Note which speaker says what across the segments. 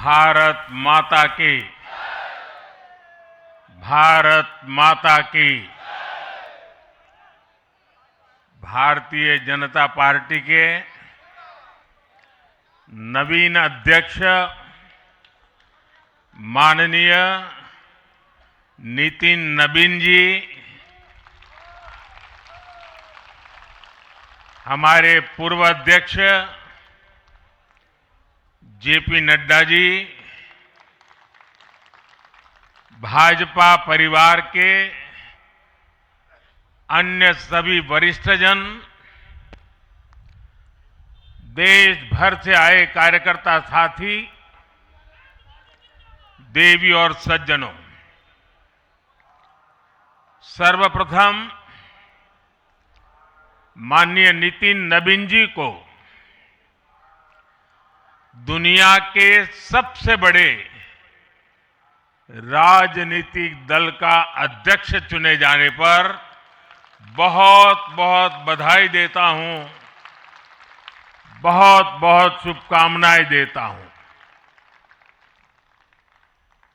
Speaker 1: भारत माता की, भारत माता की। भारतीय जनता पार्टी के नवीन अध्यक्ष माननीय नितिन नबीन जी, हमारे पूर्व अध्यक्ष जेपी नड्डा जी, भाजपा परिवार के अन्य सभी वरिष्ठजन, देश भर से आए कार्यकर्ता साथी, देवी और सज्जनों, सर्वप्रथम माननीय नितिन नबीन जी को दुनिया के सबसे बड़े राजनीतिक दल का अध्यक्ष चुने जाने पर बहुत बहुत बधाई देता हूं, बहुत बहुत शुभकामनाएं देता हूं।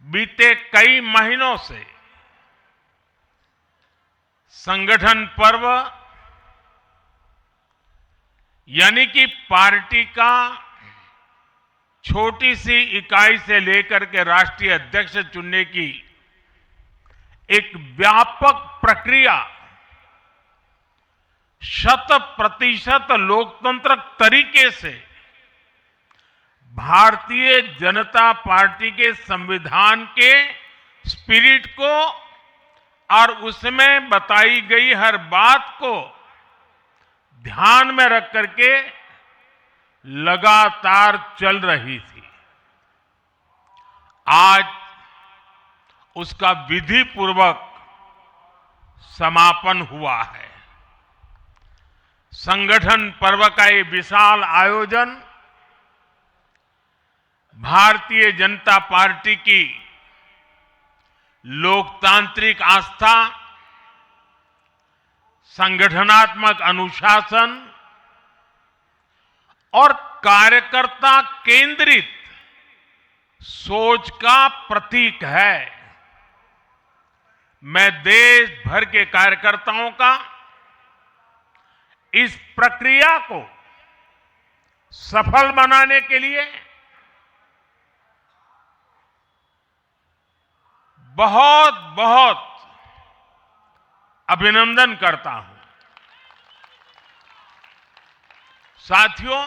Speaker 1: बीते कई महीनों से संगठन पर्व यानी कि पार्टी का छोटी सी इकाई से लेकर के राष्ट्रीय अध्यक्ष चुनने की एक व्यापक प्रक्रिया 100% लोकतंत्र तरीके से भारतीय जनता पार्टी के संविधान के स्पिरिट को और उसमें बताई गई हर बात को ध्यान में रख करके लगातार चल रही थी। आज उसका विधि पूर्वक समापन हुआ है। संगठन पर्व का ये विशाल आयोजन भारतीय जनता पार्टी की लोकतांत्रिक आस्था, संगठनात्मक अनुशासन और कार्यकर्ता केंद्रित सोच का प्रतीक है। मैं देश भर के कार्यकर्ताओं का इस प्रक्रिया को सफल बनाने के लिए बहुत बहुत अभिनंदन करता हूं। साथियों,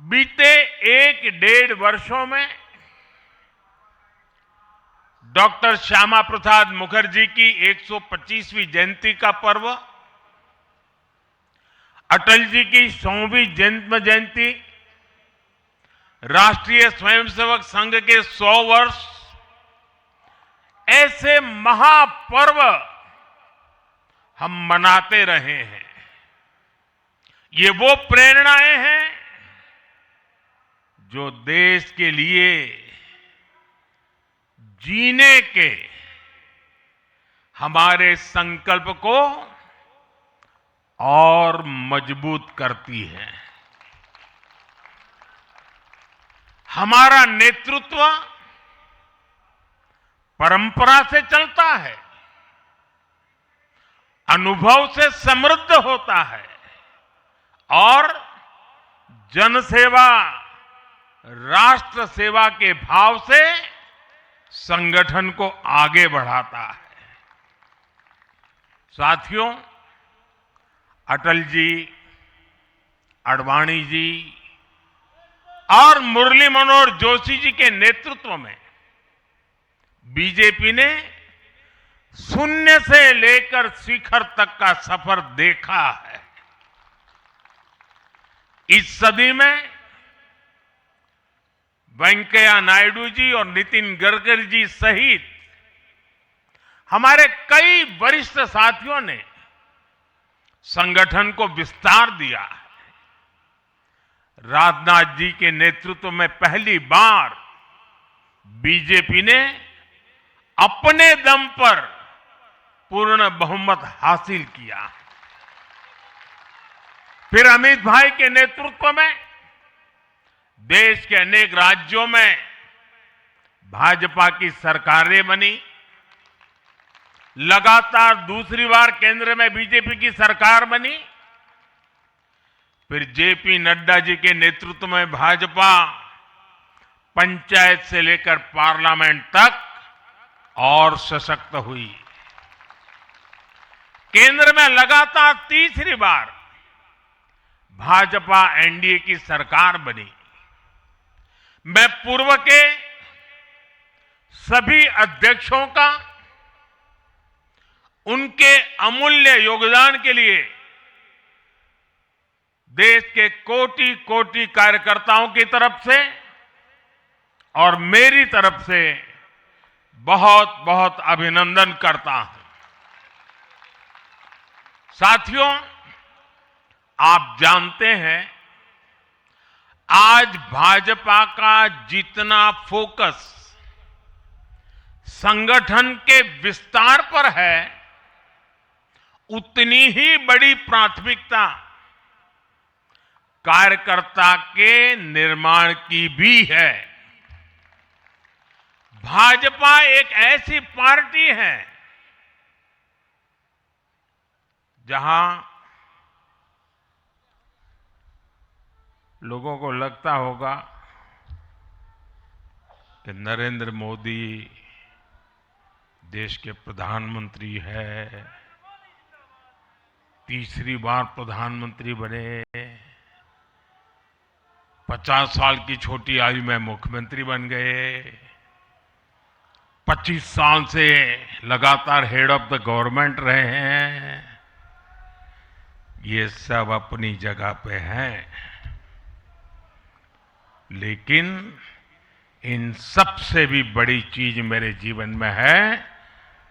Speaker 1: बीते 1-1.5 वर्षों में डॉक्टर श्यामा प्रसाद मुखर्जी की 125वीं जयंती का पर्व, अटल जी की 100वीं जन्म जयंती, राष्ट्रीय स्वयंसेवक संघ के 100 वर्ष, ऐसे महापर्व हम मनाते रहे हैं। ये वो प्रेरणाएं हैं जो देश के लिए जीने के हमारे संकल्प को और मजबूत करती है। हमारा नेतृत्व परंपरा से चलता है, अनुभव से समृद्ध होता है और जनसेवा, राष्ट्र सेवा के भाव से संगठन को आगे बढ़ाता है। साथियों, अटल जी, आडवाणी जी और मुरली मनोहर जोशी जी के नेतृत्व में बीजेपी ने शून्य से लेकर शिखर तक का सफर देखा है। इस सदी में वेंकैया नायडू जी और नितिन गडकरी जी सहित हमारे कई वरिष्ठ साथियों ने संगठन को विस्तार दिया है। राजनाथ जी के नेतृत्व में पहली बार बीजेपी ने अपने दम पर पूर्ण बहुमत हासिल किया। फिर अमित भाई के नेतृत्व में देश के अनेक राज्यों में भाजपा की सरकारें बनी। लगातार दूसरी बार केंद्र में बीजेपी की सरकार बनी। फिर जेपी नड्डा जी के नेतृत्व में भाजपा पंचायत से लेकर पार्लियामेंट तक और सशक्त हुई। केंद्र में लगातार तीसरी बार भाजपा एनडीए की सरकार बनी। मैं पूर्व के सभी अध्यक्षों का उनके अमूल्य योगदान के लिए देश के कोटि कोटि कार्यकर्ताओं की तरफ से और मेरी तरफ से बहुत बहुत अभिनंदन करता हूं। साथियों, आप जानते हैं आज भाजपा का जितना फोकस संगठन के विस्तार पर है, उतनी ही बड़ी प्राथमिकता कार्यकर्ता के निर्माण की भी है। भाजपा एक ऐसी पार्टी है जहां लोगों को लगता होगा कि नरेंद्र मोदी देश के प्रधानमंत्री है, तीसरी बार प्रधानमंत्री बने, 50 साल की छोटी आयु में मुख्यमंत्री बन गए, 25 साल से लगातार हेड ऑफ द गवर्नमेंट रहे हैं। ये सब अपनी जगह पे हैं, लेकिन इन सबसे भी बड़ी चीज मेरे जीवन में है,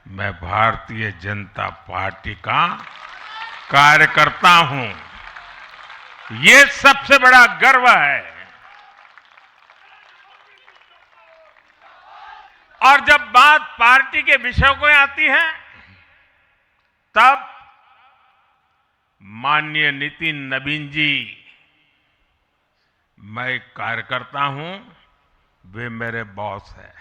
Speaker 1: मैं भारतीय जनता पार्टी का कार्यकर्ता हूं। ये सबसे बड़ा गर्व है। और जब बात पार्टी के विषयों को आती है, तब माननीय नितिन नवीन जी, मैं एक कार्यकर्ता हूं, वे मेरे बॉस हैं।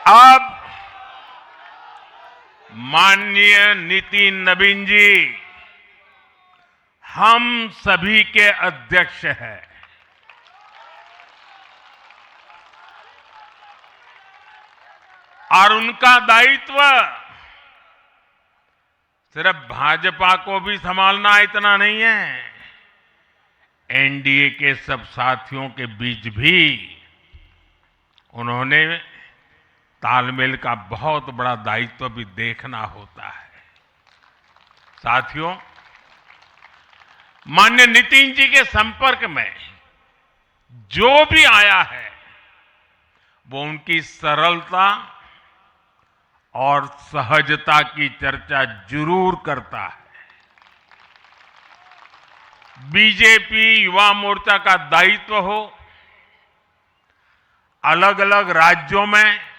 Speaker 1: अब माननीय नितिन नवीन जी हम सभी के अध्यक्ष हैं। और उनका दायित्व सिर्फ भाजपा को भी संभालना इतना नहीं है, एनडीए के सब साथियों के बीच भी उन्होंने तालमेल का बहुत बड़ा दायित्व भी देखना होता है। साथियों, माननीय नितिन जी के संपर्क में जो भी आया है, वो उनकी सरलता और सहजता की चर्चा जरूर करता है। बीजेपी युवा मोर्चा का दायित्व हो, अलग अलग राज्यों में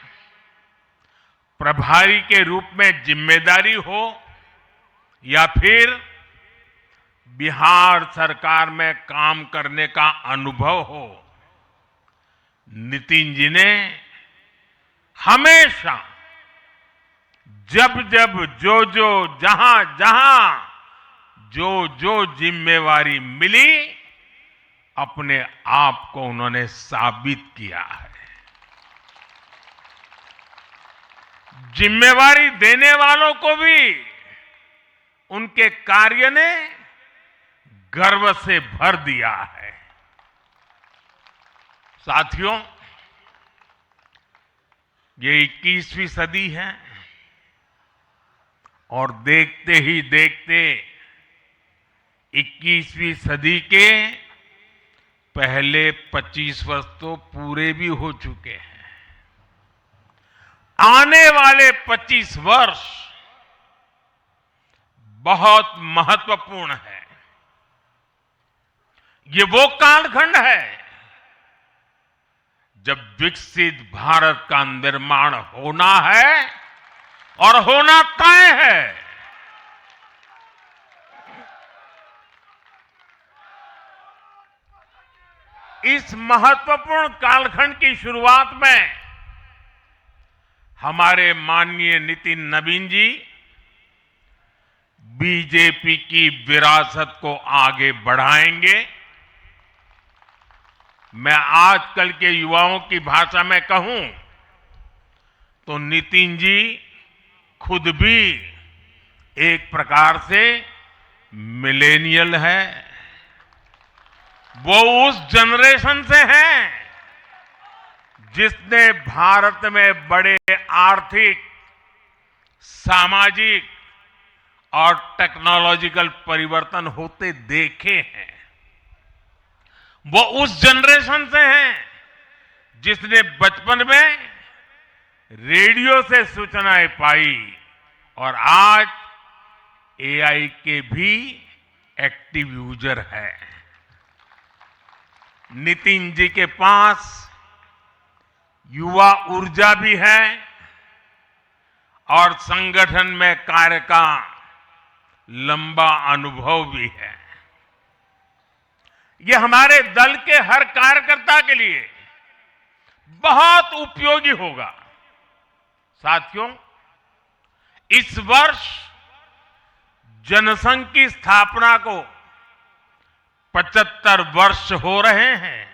Speaker 1: प्रभारी के रूप में जिम्मेदारी हो, या फिर बिहार सरकार में काम करने का अनुभव हो, नितिन जी ने हमेशा जब जब जो जहां जो जिम्मेवारी मिली, अपने आप को उन्होंने साबित किया है। जिम्मेवारी देने वालों को भी उनके कार्य ने गर्व से भर दिया है। साथियों, ये 21वीं सदी है और देखते ही देखते 21वीं सदी के पहले 25 वर्ष तो पूरे भी हो चुके हैं। आने वाले 25 वर्ष बहुत महत्वपूर्ण है। ये वो कालखंड है जब विकसित भारत का निर्माण होना है और होना तय है। इस महत्वपूर्ण कालखंड की शुरुआत में हमारे माननीय नितिन नवीन जी बीजेपी की विरासत को आगे बढ़ाएंगे। मैं आजकल के युवाओं की भाषा में कहूं तो नितिन जी खुद भी एक प्रकार से मिलेनियल है। वो उस जनरेशन से हैं जिसने भारत में बड़े आर्थिक, सामाजिक और टेक्नोलॉजिकल परिवर्तन होते देखे हैं। वो उस जनरेशन से हैं जिसने बचपन में रेडियो से सूचनाएं पाई और आज एआई के भी एक्टिव यूजर है। नितिन जी के पास युवा ऊर्जा भी है और संगठन में कार्य का लंबा अनुभव भी है। ये हमारे दल के हर कार्यकर्ता के लिए बहुत उपयोगी होगा। साथियों, इस वर्ष जनसंघ की स्थापना को 75 वर्ष हो रहे हैं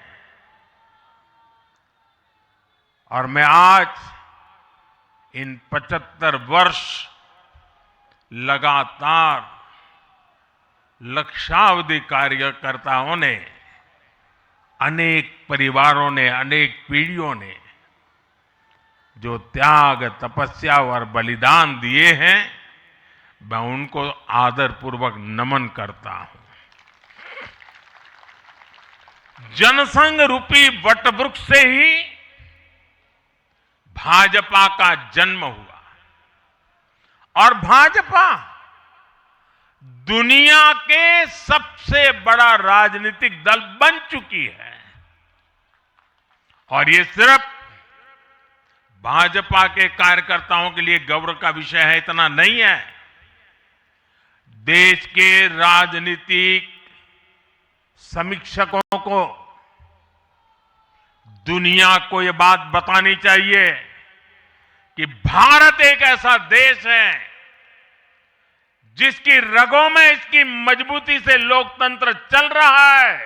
Speaker 1: और मैं आज इन 75 वर्ष लगातार लक्षावधि कार्यकर्ताओं ने, अनेक परिवारों ने, अनेक पीढ़ियों ने जो त्याग, तपस्या और बलिदान दिए हैं, मैं उनको आदरपूर्वक नमन करता हूं। जनसंघ रूपी वटवृक्ष से ही भाजपा का जन्म हुआ और भाजपा दुनिया के सबसे बड़ा राजनीतिक दल बन चुकी है। और ये सिर्फ भाजपा के कार्यकर्ताओं के लिए गौरव का विषय है इतना नहीं है। देश के राजनीतिक समीक्षकों को दुनिया को यह बात बतानी चाहिए कि भारत एक ऐसा देश है जिसकी रगों में इसकी मजबूती से लोकतंत्र चल रहा है,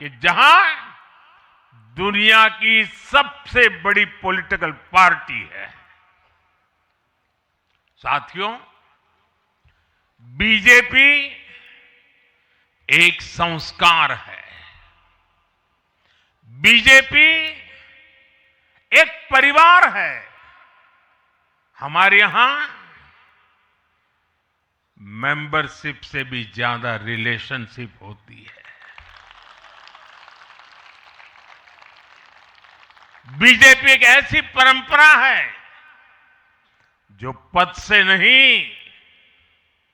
Speaker 1: कि जहां दुनिया की सबसे बड़ी पॉलिटिकल पार्टी है। साथियों, बीजेपी एक संस्कार है। बीजेपी एक परिवार है। हमारे यहां मेंबरशिप से भी ज्यादा रिलेशनशिप होती है। बीजेपी एक ऐसी परंपरा है जो पद से नहीं,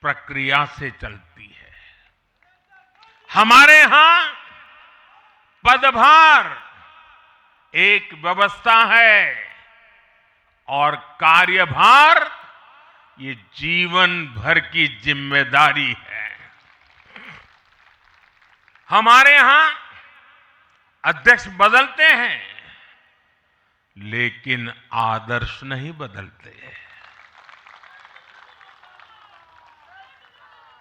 Speaker 1: प्रक्रिया से चलती है। हमारे यहां पदभार एक व्यवस्था है और कार्यभार ये जीवन भर की जिम्मेदारी है। हमारे यहां अध्यक्ष बदलते हैं लेकिन आदर्श नहीं बदलते।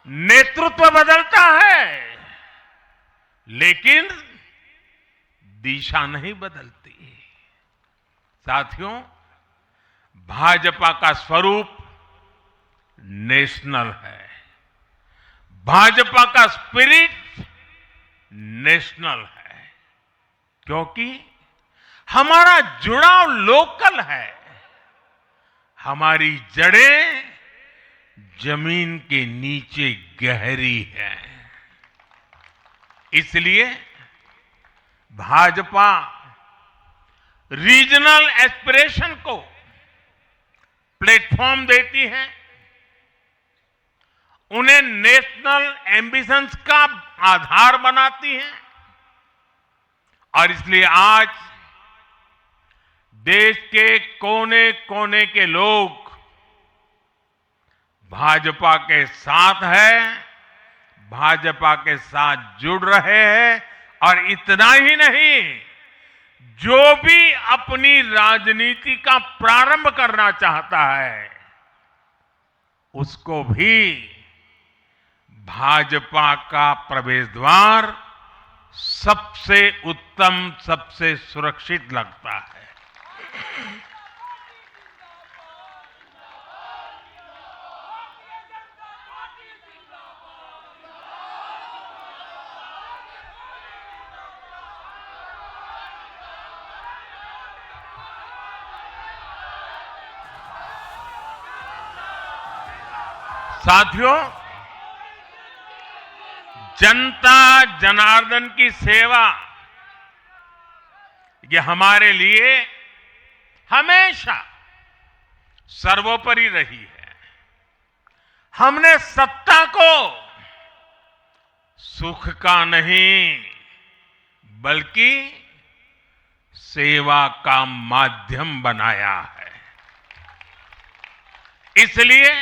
Speaker 1: नेतृत्व बदलता है लेकिन दिशा नहीं बदलती। साथियों, भाजपा का स्वरूप नेशनल है। भाजपा का स्पिरिट नेशनल है, क्योंकि हमारा जुड़ाव लोकल है। हमारी जड़ें जमीन के नीचे गहरी है। इसलिए भाजपा रीजनल एस्पिरेशन को प्लेटफॉर्म देती है, उन्हें नेशनल एम्बिशंस का आधार बनाती है। और इसलिए आज देश के कोने कोने के लोग भाजपा के साथ हैं, भाजपा के साथ जुड़ रहे हैं। और इतना ही नहीं, जो भी अपनी राजनीति का प्रारंभ करना चाहता है, उसको भी भाजपा का प्रवेश द्वार सबसे उत्तम, सबसे सुरक्षित लगता है। साथियों, जनता जनार्दन की सेवा ये हमारे लिए हमेशा सर्वोपरि रही है। हमने सत्ता को सुख का नहीं, बल्कि सेवा का माध्यम बनाया है। इसलिए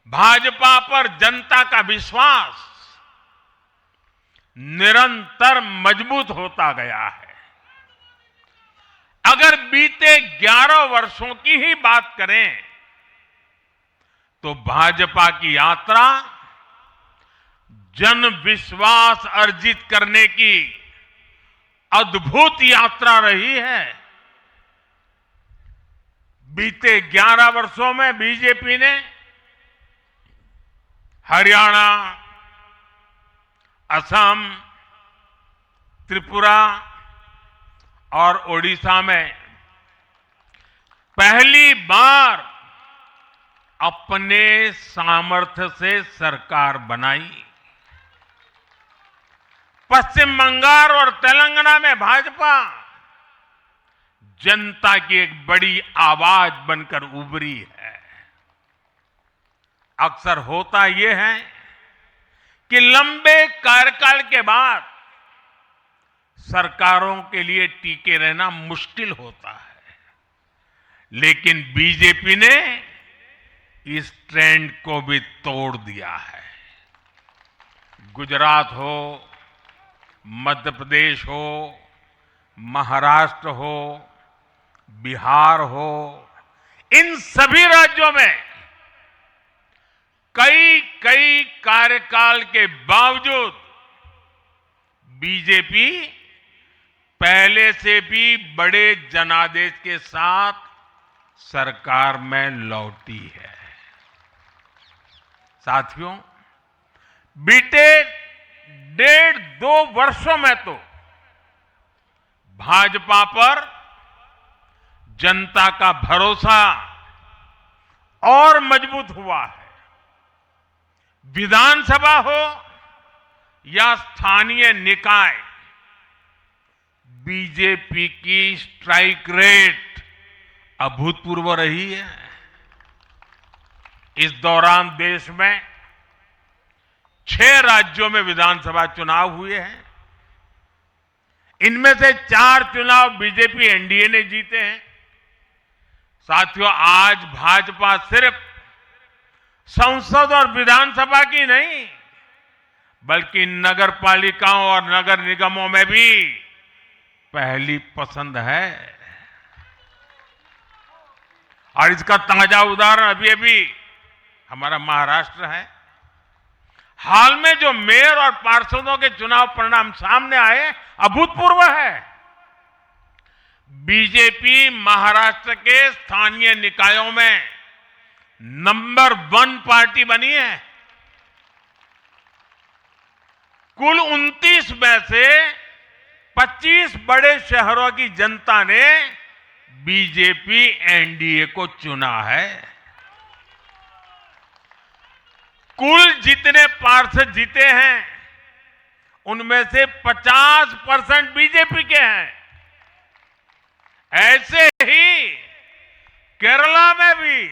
Speaker 1: भाजपा पर जनता का विश्वास निरंतर मजबूत होता गया है। अगर बीते 11 वर्षों की ही बात करें तो भाजपा की यात्रा जन विश्वास अर्जित करने की अद्भुत यात्रा रही है। बीते 11 वर्षों में बीजेपी ने हरियाणा, असम, त्रिपुरा और ओडिशा में पहली बार अपने सामर्थ्य से सरकार बनाई। पश्चिम बंगाल और तेलंगाना में भाजपा जनता की एक बड़ी आवाज बनकर उभरी है। अक्सर होता यह है कि लंबे कार्यकाल के बाद सरकारों के लिए टिके रहना मुश्किल होता है, लेकिन बीजेपी ने इस ट्रेंड को भी तोड़ दिया है। गुजरात हो, मध्य प्रदेश हो, महाराष्ट्र हो, बिहार हो, इन सभी राज्यों में कई कार्यकाल के बावजूद बीजेपी पहले से भी बड़े जनादेश के साथ सरकार में लौटी है। साथियों, बीते 1.5-2 वर्षों में तो भाजपा पर जनता का भरोसा और मजबूत हुआ है। विधानसभा हो या स्थानीय निकाय, बीजेपी की स्ट्राइक रेट अभूतपूर्व रही है। इस दौरान देश में 6 राज्यों में विधानसभा चुनाव हुए हैं। इनमें से 4 चुनाव बीजेपी एनडीए ने जीते हैं। साथियों, आज भाजपा सिर्फ संसद और विधानसभा की नहीं, बल्कि नगर पालिकाओं और नगर निगमों में भी पहली पसंद है। और इसका ताजा उदाहरण अभी हमारा महाराष्ट्र है। हाल में जो मेयर और पार्षदों के चुनाव परिणाम सामने आए, अभूतपूर्व है। बीजेपी महाराष्ट्र के स्थानीय निकायों में नंबर 1 पार्टी बनी है। कुल 29 में से 25 बड़े शहरों की जनता ने बीजेपी एनडीए को चुना है। कुल जितने पार्षद जीते हैं, उनमें से 50% बीजेपी के हैं। ऐसे ही केरला में भी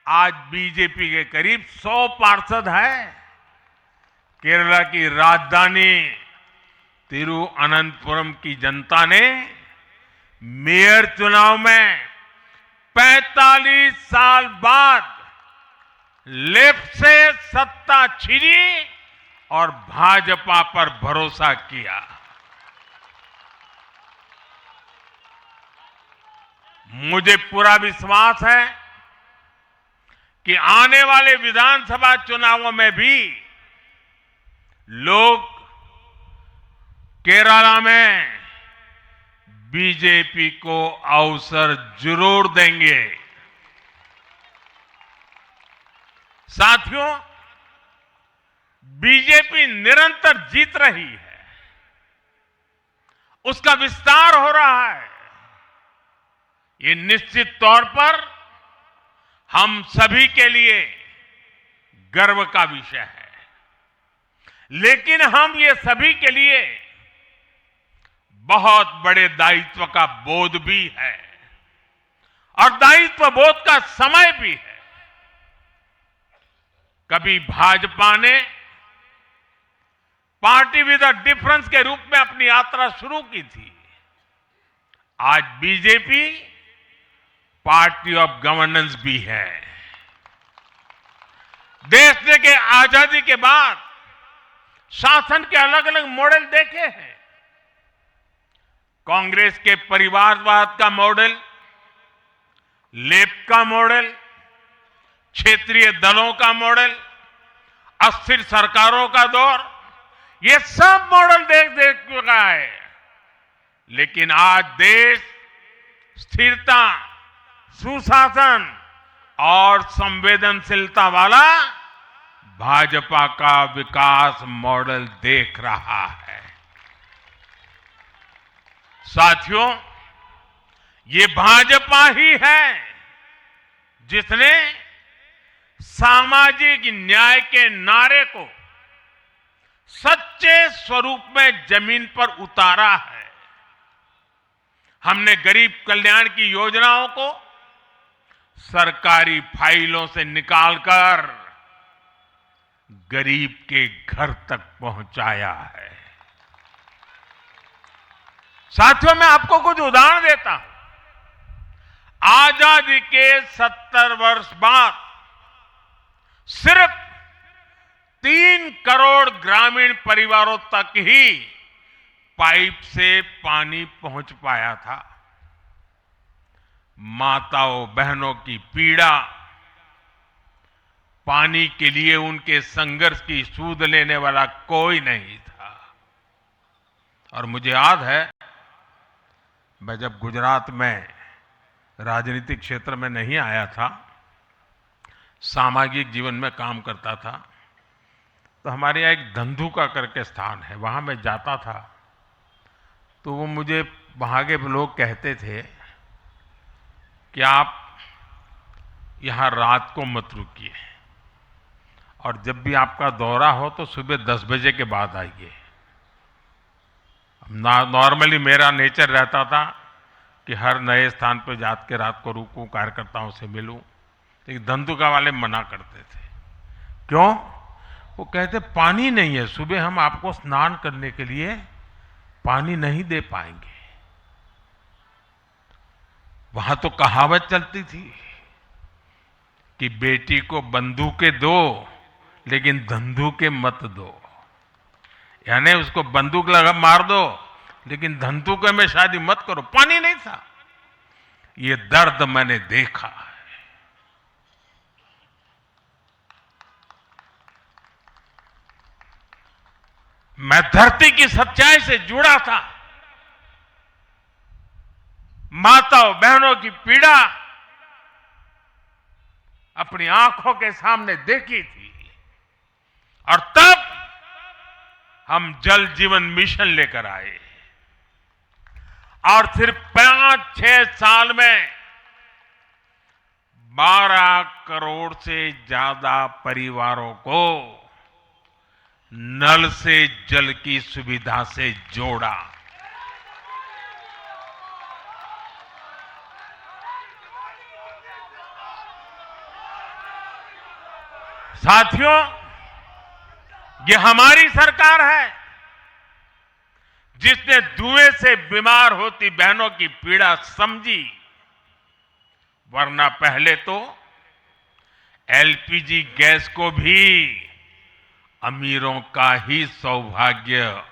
Speaker 1: आज बीजेपी के करीब 100 पार्षद हैं। केरला की राजधानी तिरुअनंतपुरम की जनता ने मेयर चुनाव में 45 साल बाद लेफ्ट से सत्ता छीनी और भाजपा पर भरोसा किया। मुझे पूरा विश्वास है कि आने वाले विधानसभा चुनावों में भी लोग केरला में बीजेपी को अवसर जरूर देंगे। साथियों, बीजेपी निरंतर जीत रही है, उसका विस्तार हो रहा है। ये निश्चित तौर पर हम सभी के लिए गर्व का विषय है, लेकिन हम ये सभी के लिए बहुत बड़े दायित्व का बोध भी है और दायित्व बोध का समय भी है। कभी भाजपा ने पार्टी विद अ डिफरेंस के रूप में अपनी यात्रा शुरू की थी। आज बीजेपी पार्टी ऑफ गवर्नेंस भी है। देश ने के आजादी के बाद शासन के अलग अलग मॉडल देखे हैं। कांग्रेस के परिवारवाद का मॉडल, लेफ्ट का मॉडल, क्षेत्रीय दलों का मॉडल, अस्थिर सरकारों का दौर, ये सब मॉडल देख चुका है। लेकिन आज देश स्थिरता, सुशासन और संवेदनशीलता वाला भाजपा का विकास मॉडल देख रहा है। साथियों, ये भाजपा ही है जिसने सामाजिक न्याय के नारे को सच्चे स्वरूप में जमीन पर उतारा है। हमने गरीब कल्याण की योजनाओं को सरकारी फाइलों से निकालकर गरीब के घर तक पहुंचाया है। साथियों, मैं आपको कुछ उदाहरण देता हूं। आजादी के 70 वर्ष बाद सिर्फ 3 करोड़ ग्रामीण परिवारों तक ही पाइप से पानी पहुंच पाया था। माताओं बहनों की पीड़ा, पानी के लिए उनके संघर्ष की सूध लेने वाला कोई नहीं था। और मुझे याद है, मैं जब गुजरात में राजनीतिक क्षेत्र में नहीं आया था, सामाजिक जीवन में काम करता था, तो हमारे यहाँ एक धंधुका करके स्थान है, वहां मैं जाता था तो वो मुझे वहां के लोग कहते थे कि आप यहाँ रात को मत रुकिए और जब भी आपका दौरा हो तो सुबह 10 बजे के बाद आइए। नॉर्मली मेरा नेचर रहता था कि हर नए स्थान पर जात के रात को रुकूं, कार्यकर्ताओं से मिलूं, लेकिन धंधुका वाले मना करते थे। क्यों? वो कहते पानी नहीं है, सुबह हम आपको स्नान करने के लिए पानी नहीं दे पाएंगे। वहां तो कहावत चलती थी कि बेटी को बंदूकें दो लेकिन धंधुके मत दो, यानी उसको बंदूक लगा मार दो लेकिन धंधुके में शादी मत करो। पानी नहीं था। ये दर्द मैंने देखा है। मैं धरती की सच्चाई से जुड़ा था। माताओं बहनों की पीड़ा अपनी आंखों के सामने देखी थी और तब हम जल जीवन मिशन लेकर आए और सिर्फ 5-6 साल में 12 करोड़ से ज्यादा परिवारों को नल से जल की सुविधा से जोड़ा। साथियों, ये हमारी सरकार है जिसने धुएं से बीमार होती बहनों की पीड़ा समझी, वरना पहले तो एलपीजी गैस को भी अमीरों का ही सौभाग्य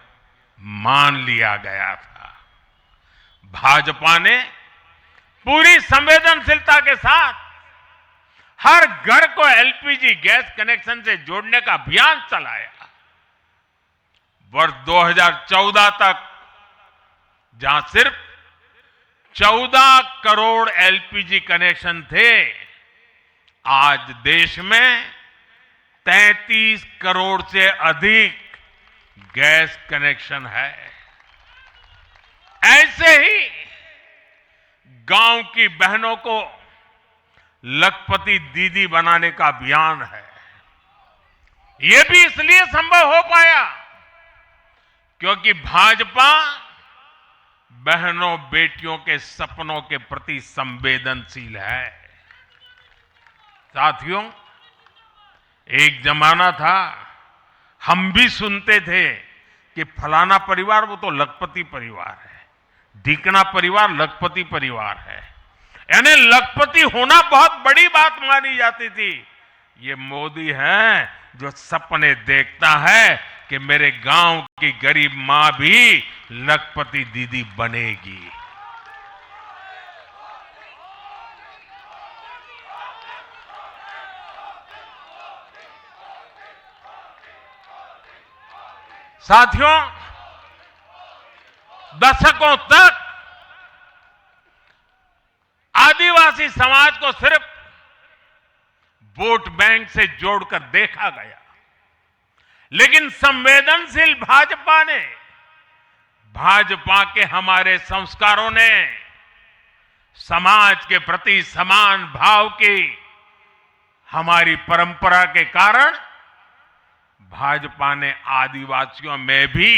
Speaker 1: मान लिया गया था। भाजपा ने पूरी संवेदनशीलता के साथ हर घर को एलपीजी गैस कनेक्शन से जोड़ने का अभियान चलाया। वर्ष 2014 तक जहां सिर्फ 14 करोड़ एलपीजी कनेक्शन थे, आज देश में 33 करोड़ से अधिक गैस कनेक्शन है। ऐसे ही गांव की बहनों को लखपति दीदी बनाने का अभियान है। यह भी इसलिए संभव हो पाया क्योंकि भाजपा बहनों बेटियों के सपनों के प्रति संवेदनशील है। साथियों, एक जमाना था हम भी सुनते थे कि फलाना परिवार वो तो लखपति परिवार है, ढीकना परिवार लखपति परिवार है, यानी लखपति होना बहुत बड़ी बात मानी जाती थी। ये मोदी है जो सपने देखता है कि मेरे गांव की गरीब मां भी लखपति दीदी बनेगी। साथियों, दशकों तक आदिवासी समाज को सिर्फ वोट बैंक से जोड़कर देखा गया, लेकिन संवेदनशील भाजपा के हमारे संस्कारों ने समाज के प्रति समान भाव की हमारी परंपरा के कारण भाजपा ने आदिवासियों में भी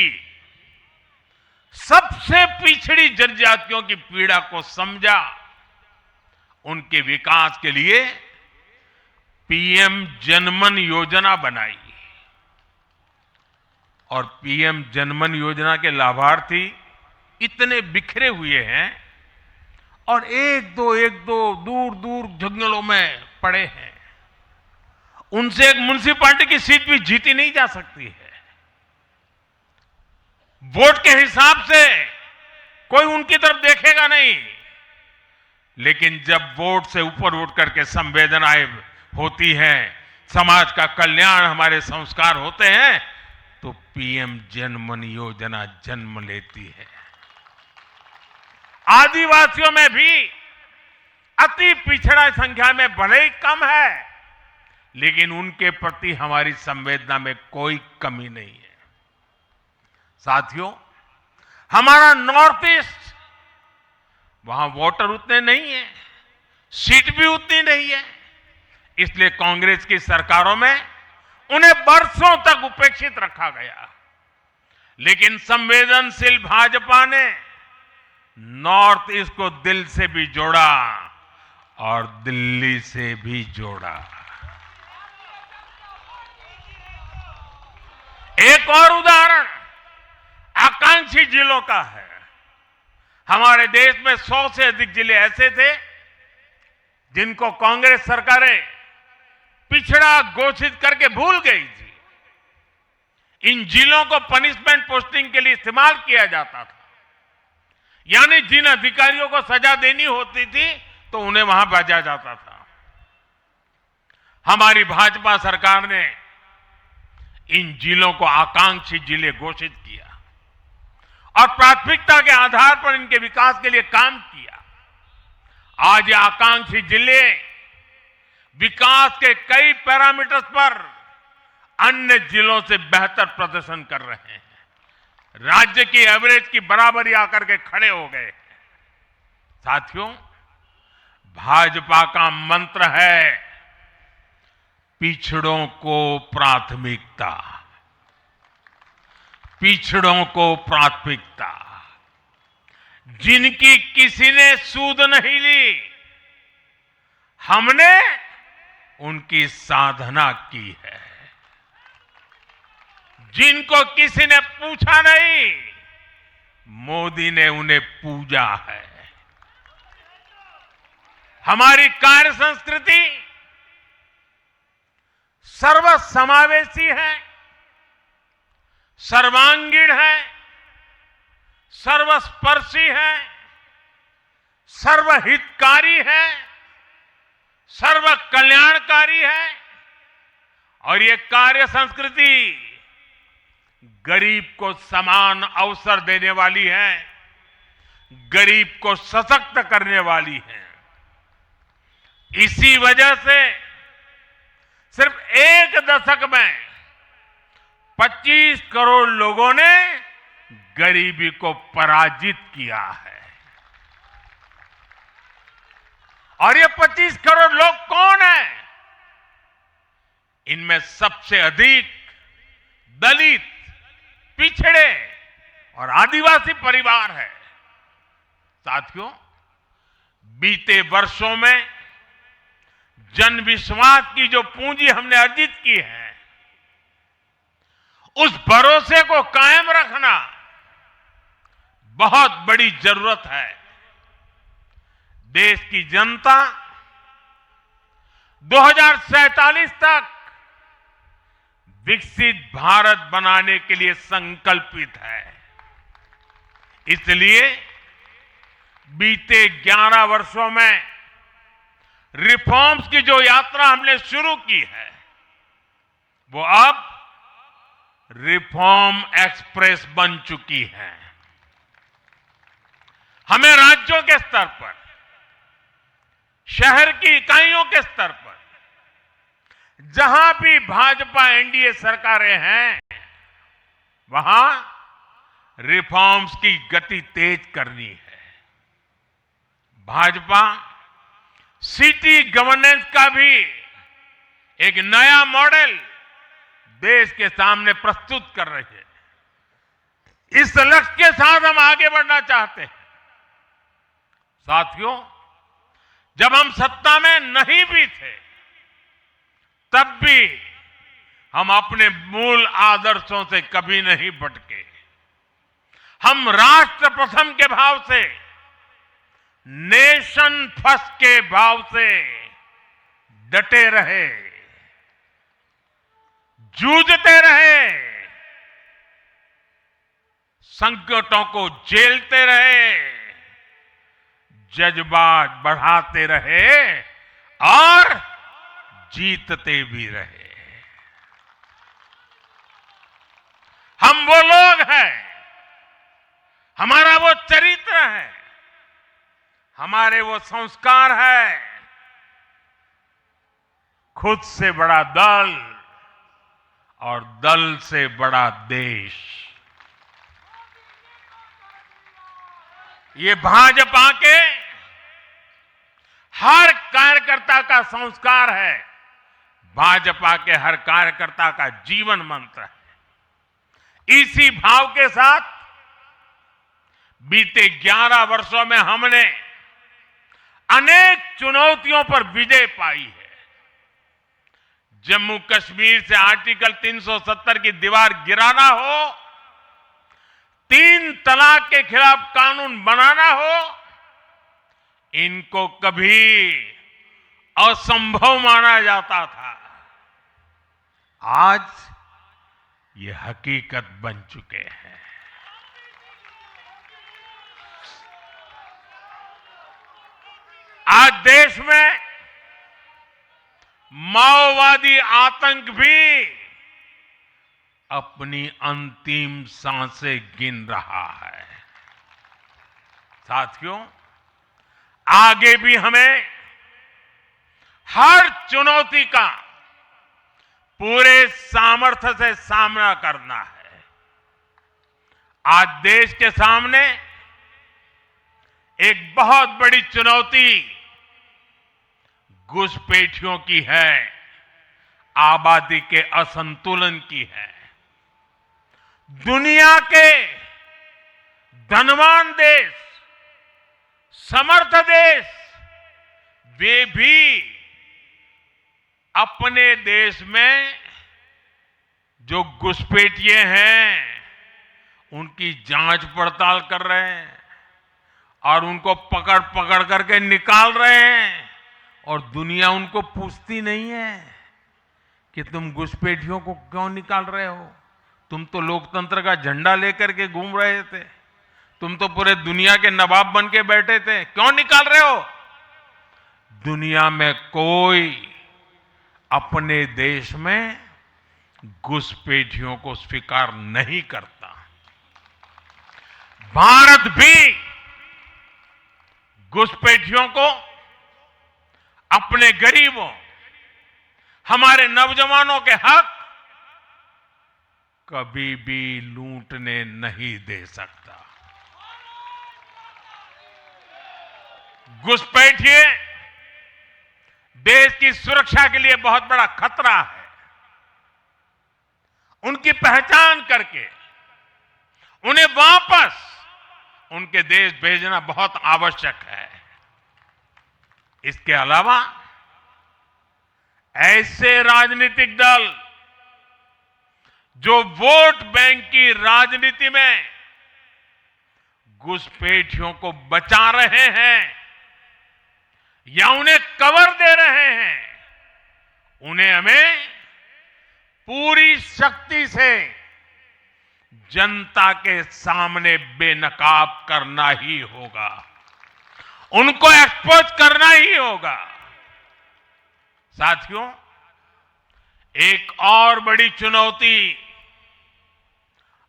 Speaker 1: सबसे पिछड़ी जनजातियों की पीड़ा को समझा। उनके विकास के लिए पीएम जनमन योजना बनाई और पीएम जनमन योजना के लाभार्थी इतने बिखरे हुए हैं और एक दो दूर दूर जंगलों में पड़े हैं। उनसे एक म्युनिसिपैलिटी की सीट भी जीती नहीं जा सकती है। वोट के हिसाब से कोई उनकी तरफ देखेगा नहीं, लेकिन जब वोट से ऊपर उठ करके संवेदनाएं होती हैं, समाज का कल्याण हमारे संस्कार होते हैं, तो पीएम जनमन योजना जन्म लेती है। आदिवासियों में भी अति पिछड़ा संख्या में भले ही कम है, लेकिन उनके प्रति हमारी संवेदना में कोई कमी नहीं है। साथियों, हमारा नॉर्थ ईस्ट, वहां वोटर उतने नहीं है, सीट भी उतनी नहीं है, इसलिए कांग्रेस की सरकारों में उन्हें बरसों तक उपेक्षित रखा गया। लेकिन संवेदनशील भाजपा ने नॉर्थ ईस्ट को दिल से भी जोड़ा और दिल्ली से भी जोड़ा। एक और उदाहरण आकांक्षी जिलों का है। हमारे देश में 100 से अधिक जिले ऐसे थे जिनको कांग्रेस सरकारें पिछड़ा घोषित करके भूल गई थी। इन जिलों को पनिशमेंट पोस्टिंग के लिए इस्तेमाल किया जाता था, यानी जिन अधिकारियों को सजा देनी होती थी तो उन्हें वहां भेजा जाता था। हमारी भाजपा सरकार ने इन जिलों को आकांक्षी जिले घोषित किया और प्राथमिकता के आधार पर इनके विकास के लिए काम किया। आज ये आकांक्षी जिले विकास के कई पैरामीटर्स पर अन्य जिलों से बेहतर प्रदर्शन कर रहे हैं, राज्य की एवरेज की बराबरी आकर के खड़े हो गए। साथियों, भाजपा का मंत्र है पिछड़ों को प्राथमिकता, पिछड़ों को प्राथमिकता। जिनकी किसी ने सूद नहीं ली, हमने उनकी साधना की है, जिनको किसी ने पूछा नहीं, मोदी ने उन्हें पूजा है। हमारी कार्य संस्कृति सर्वसमावेशी है, सर्वांगीण है, सर्वस्पर्शी है, सर्वहितकारी है, सर्व कल्याणकारी है। और ये कार्य संस्कृति गरीब को समान अवसर देने वाली है, गरीब को सशक्त करने वाली है। इसी वजह से सिर्फ एक दशक में 25 करोड़ लोगों ने गरीबी को पराजित किया है। और ये 25 करोड़ लोग कौन हैं? इनमें सबसे अधिक दलित, पिछड़े और आदिवासी परिवार है। साथियों, बीते वर्षों में जन विश्वास की जो पूंजी हमने अर्जित की है, उस भरोसे को कायम रखना बहुत बड़ी जरूरत है। देश की जनता 2047 तक विकसित भारत बनाने के लिए संकल्पित है। इसलिए बीते 11 वर्षों में रिफॉर्म्स की जो यात्रा हमने शुरू की है, वो अब रिफॉर्म एक्सप्रेस बन चुकी है। हमें राज्यों के स्तर पर, शहर की इकाइयों के स्तर पर, जहां भी भाजपा एनडीए सरकारें हैं, वहां रिफॉर्म्स की गति तेज करनी है। भाजपा सिटी गवर्नेंस का भी एक नया मॉडल देश के सामने प्रस्तुत कर रही है। इस लक्ष्य के साथ हम आगे बढ़ना चाहते हैं। साथियों, जब हम सत्ता में नहीं भी थे, तब भी हम अपने मूल आदर्शों से कभी नहीं भटके। हम राष्ट्र प्रथम के भाव से, नेशन फर्स्ट के भाव से डटे रहे, जूझते रहे, संकटों को झेलते रहे, जज्बात बढ़ाते रहे और जीतते भी रहे। हम वो लोग हैं, हमारा वो चरित्र है, हमारे वो संस्कार है। खुद से बड़ा दल और दल से बड़ा देश, ये भाजपा के हर कार्यकर्ता का संस्कार है, भाजपा के हर कार्यकर्ता का जीवन मंत्र है। इसी भाव के साथ बीते 11 वर्षों में हमने अनेक चुनौतियों पर विजय पाई है। जम्मू कश्मीर से आर्टिकल 370 की दीवार गिराना हो, 3 तलाक के खिलाफ कानून बनाना हो, इनको कभी असंभव माना जाता था। आज ये हकीकत बन चुके हैं। आज देश में माओवादी आतंक भी अपनी अंतिम सांसें गिन रहा है। साथियों, आगे भी हमें हर चुनौती का पूरे सामर्थ्य से सामना करना है। आज देश के सामने एक बहुत बड़ी चुनौती घुसपैठियों की है, आबादी के असंतुलन की है। दुनिया के धनवान देश, समर्थ देश, वे भी अपने देश में जो घुसपैठिए हैं उनकी जांच पड़ताल कर रहे हैं और उनको पकड़ पकड़ करके निकाल रहे हैं और दुनिया उनको पूछती नहीं है कि तुम घुसपैठियों को क्यों निकाल रहे हो। तुम तो लोकतंत्र का झंडा लेकर के घूम रहे थे, तुम तो पूरे दुनिया के नवाब बन के बैठे थे, क्यों निकाल रहे हो। दुनिया में कोई अपने देश में घुसपैठियों को स्वीकार नहीं करता। भारत भी घुसपैठियों को अपने गरीबों, हमारे नौजवानों के हक कभी भी लूटने नहीं दे सकता। घुसपैठिए देश की सुरक्षा के लिए बहुत बड़ा खतरा है। उनकी पहचान करके उन्हें वापस उनके देश भेजना बहुत आवश्यक है। इसके अलावा ऐसे राजनीतिक दल जो वोट बैंक की राजनीति में घुसपैठियों को बचा रहे हैं या उन्हें कवर दे रहे हैं, उन्हें हमें पूरी शक्ति से जनता के सामने बेनकाब करना ही होगा, उनको एक्सपोज करना ही होगा। साथियों, एक और बड़ी चुनौती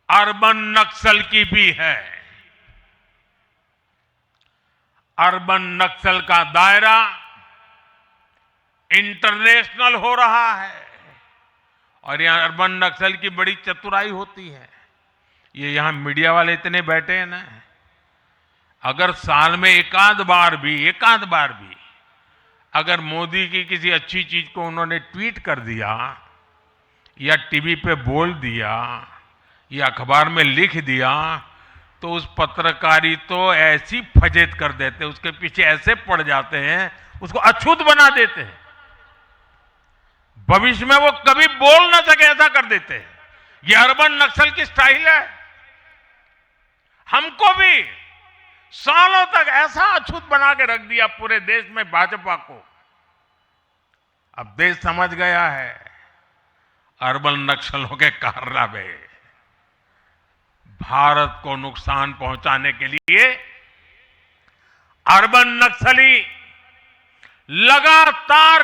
Speaker 1: अर्बन नक्सल की भी है। अर्बन नक्सल का दायरा इंटरनेशनल हो रहा है और यहां अर्बन नक्सल की बड़ी चतुराई होती है। ये यहां मीडिया वाले इतने बैठे हैं ना, अगर साल में एकाध बार भी अगर मोदी की किसी अच्छी चीज को उन्होंने ट्वीट कर दिया या टीवी पे बोल दिया या अखबार में लिख दिया तो उस पत्रकारी तो ऐसी फजेत कर देते, उसके पीछे ऐसे पड़ जाते हैं, उसको अछूत बना देते हैं, भविष्य में वो कभी बोल ना सके ऐसा कर देते हैं। ये अर्बन नक्सल की स्टाइल है। हमको भी सालों तक ऐसा अछूत बना के रख दिया पूरे देश में भाजपा को। अब देश समझ गया है अर्बन नक्सलों के कारनामे। भारत को नुकसान पहुंचाने के लिए अर्बन नक्सली लगातार